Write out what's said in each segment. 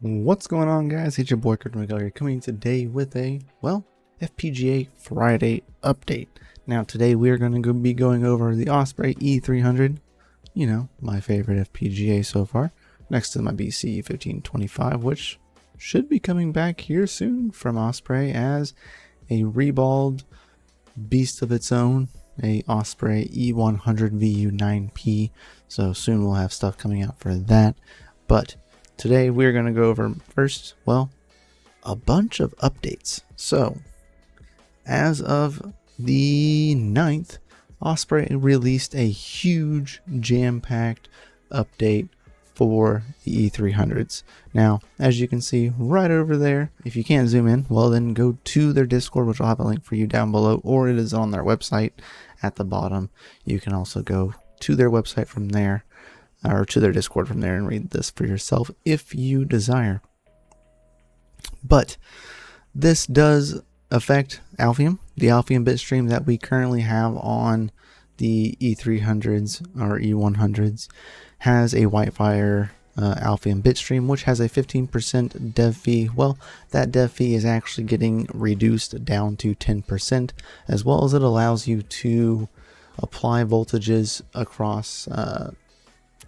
What's going on, guys? It's your boy CryptoMykel here, coming today with a, FPGA Friday update. Now today we are going to be going over the Osprey E300, my favorite FPGA so far, next to my BC 1525, which should be coming back here soon from Osprey as a reballed beast of its own, a Osprey E100 VU9P. So soon we'll have stuff coming out for that, but today we're going to go over first, a bunch of updates. So, as of the 9th, Osprey released a huge jam-packed update for the E300s. Now, as you can see right over there, if you can't zoom in, then go to their Discord, which I'll have a link for you down below, or it is on their website at the bottom. You can also go to their website from there, or to their Discord from there, and read this for yourself if you desire. But this does affect Alphium. The Alphium bit stream that we currently have on the E300s or E100s has a Whitefire Alphium bit stream, which has a 15% dev fee. Well, that dev fee is actually getting reduced down to 10%, as well as it allows you to apply voltages across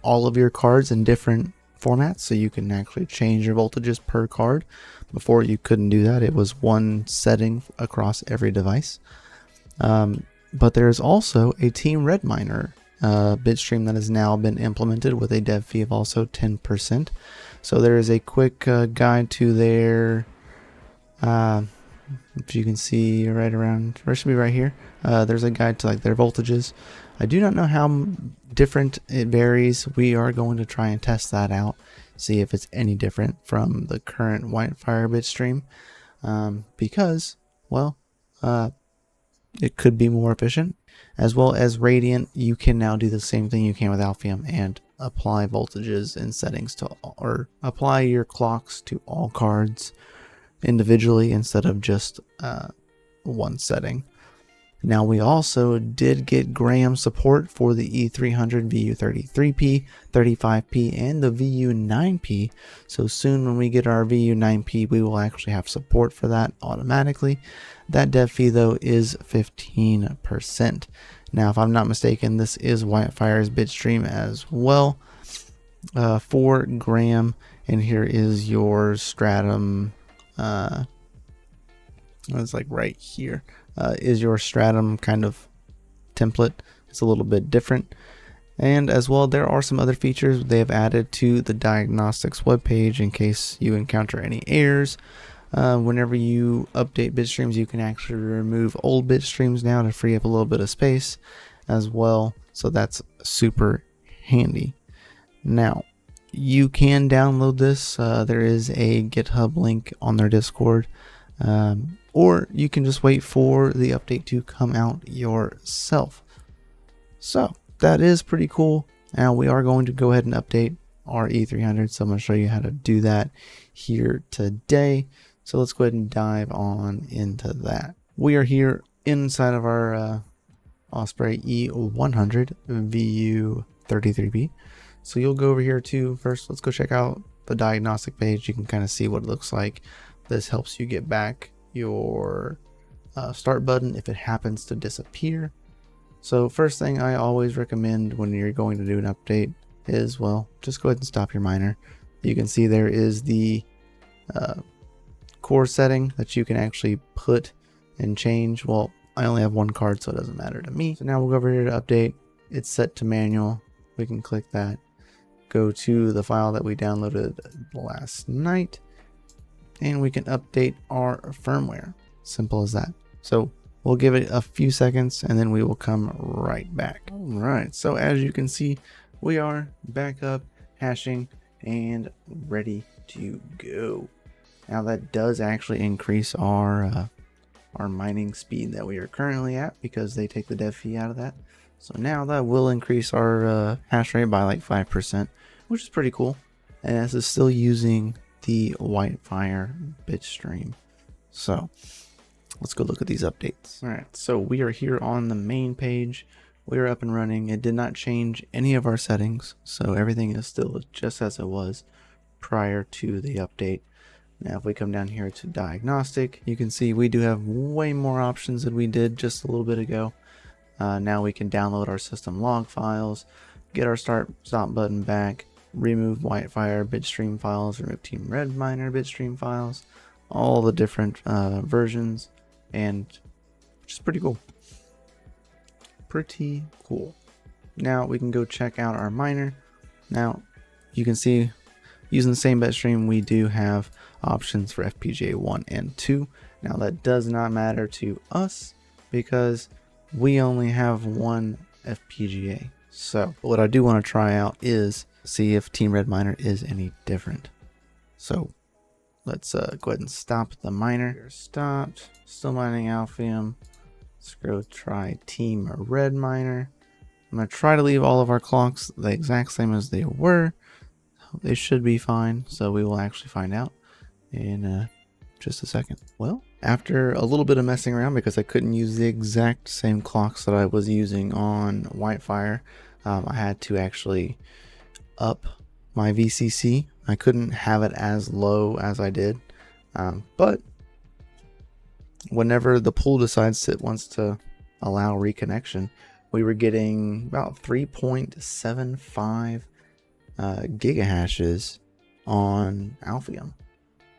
all of your cards in different formats, so you can actually change your voltages per card. Before, you couldn't do that. It was one setting across every device. But there's also a Team Red Miner bitstream that has now been implemented with a dev fee of also 10%. So there is a quick guide to their, if you can see right around, or it should be right here, there's a guide to their voltages. I do not know how different it varies. We are going to try and test that out, see if it's any different from the current Whitefire bitstream, because, it could be more efficient. As well as Radiant, you can now do the same thing you can with Alphium and apply voltages and settings to, or apply your clocks to all cards individually instead of just one setting. Now, we also did get Graham support for the E300 VU33P, 35P, and the VU9P. So soon when we get our VU9P, we will actually have support for that automatically. That dev fee, though, is 15%. Now, if I'm not mistaken, this is Whitefire's bitstream as well for Graham. And here is your Stratum. It's right here. Is your Stratum kind of template. It's a little bit different. And as well, there are some other features they have added to the diagnostics webpage in case you encounter any errors. Whenever you update bitstreams, you can actually remove old bitstreams now to free up a little bit of space as well. So that's super handy. Now, you can download this. There is a GitHub link on their Discord. Or you can just wait for the update to come out yourself. So that is pretty cool. Now we are going to go ahead and update our E300, so I'm going to show you how to do that here today. So let's go ahead and dive on into that. We are here inside of our Osprey E100 VU33P. So you'll go over here to, first let's go check out the diagnostic page. You can kind of see what it looks like. This helps you get back your start button if it happens to disappear. So first thing I always recommend when you're going to do an update is, just go ahead and stop your miner. You can see there is the core setting that you can actually put and change. Well, I only have one card, so it doesn't matter to me. So now we'll go over here to update. It's set to manual. We can click that. Go to the file that we downloaded last night, and we can update our firmware. Simple as that. So we'll give it a few seconds and then we will come right back. All right, so as you can see, we are back up, hashing, and ready to go. Now that does actually increase our mining speed that we are currently at, because they take the dev fee out of that. So now that will increase our hash rate by 5%, which is pretty cool. And this is still using the Whitefire bitstream. So let's go look at these updates. All right, so we are here on the main page. We are up and running. It did not change any of our settings, so everything is still just as it was prior to the update. Now if we come down here to diagnostic, you can see we do have way more options than we did just a little bit ago. Now we can download our system log files, get our stop button back, remove Whitefire bitstream files, remove TRM bitstream files, all the different versions, and which is pretty cool. Pretty cool. Now we can go check out our miner. Now you can see using the same bitstream we do have options for FPGA 1 and 2. Now that does not matter to us because we only have one FPGA. So what I do want to try out is see if TRM is any different. So let's go ahead and stop the miner. Stopped. Still mining Alphium. Let's go try TRM. I'm going to try to leave all of our clocks the exact same as they were. They should be fine, so we will actually find out in just a second. Well, after a little bit of messing around because I couldn't use the exact same clocks that I was using on Whitefire, I had to actually up my VCC. I couldn't have it as low as I did, but whenever the pool decides it wants to allow reconnection, we were getting about 3.75 gigahashes on Alphium,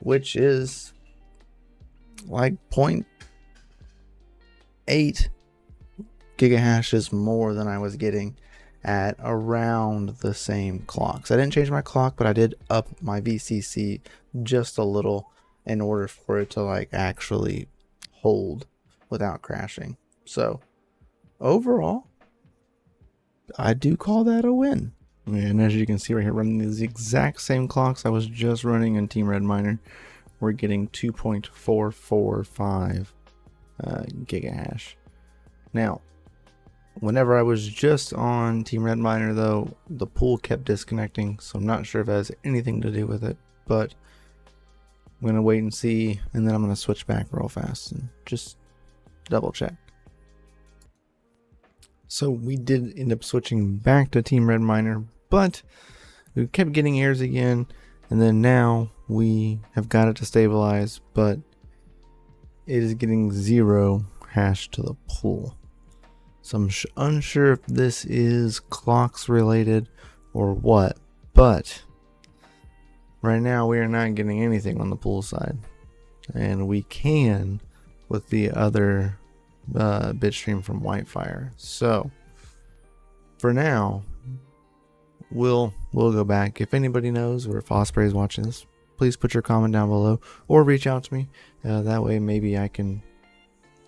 which is like 0.8 gigahashes more than I was getting at around the same clocks. I didn't change my clock, but I did up my VCC just a little in order for it to like actually hold without crashing. So overall, I do call that a win. And as you can see right here, running these exact same clocks I was just running in TRM, we're getting 2.445 gigahash. Now, whenever I was just on TRM though, the pool kept disconnecting, so I'm not sure if it has anything to do with it, but I'm going to wait and see, and then I'm going to switch back real fast and just double check. So we did end up switching back to TRM, but we kept getting errors again, and then now we have got it to stabilize, but it is getting 0 hash to the pool. So I'm unsure if this is clocks related or what, but right now we are not getting anything on the pool side, and we can with the other bitstream from Whitefire. So for now, we'll go back. If anybody knows, or if Osprey is watching this, please put your comment down below or reach out to me. That way maybe I can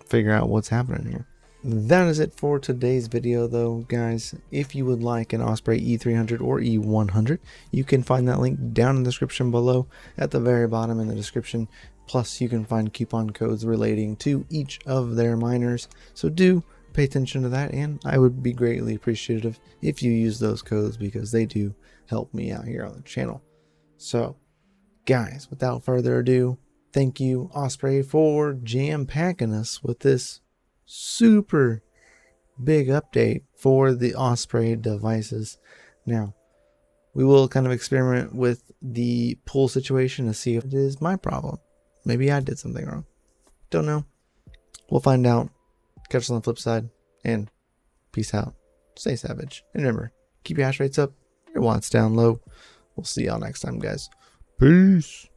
figure out what's happening here. That is it for today's video though, guys. If you would like an Osprey E300 or E100, you can find that link down in the description below at the very bottom in the description. Plus you can find coupon codes relating to each of their miners. So do pay attention to that, and I would be greatly appreciative if you use those codes because they do help me out here on the channel. So guys, without further ado, thank you Osprey for jam-packing us with this super big update for the Osprey devices. Now we will kind of experiment with the pool situation to see if it is my problem. Maybe I did something wrong. Don't know. We'll find out. Catch us on the flip side, and peace out. Stay savage, and remember, keep your hash rates up, your watts down low. We'll see y'all next time, guys. Peace.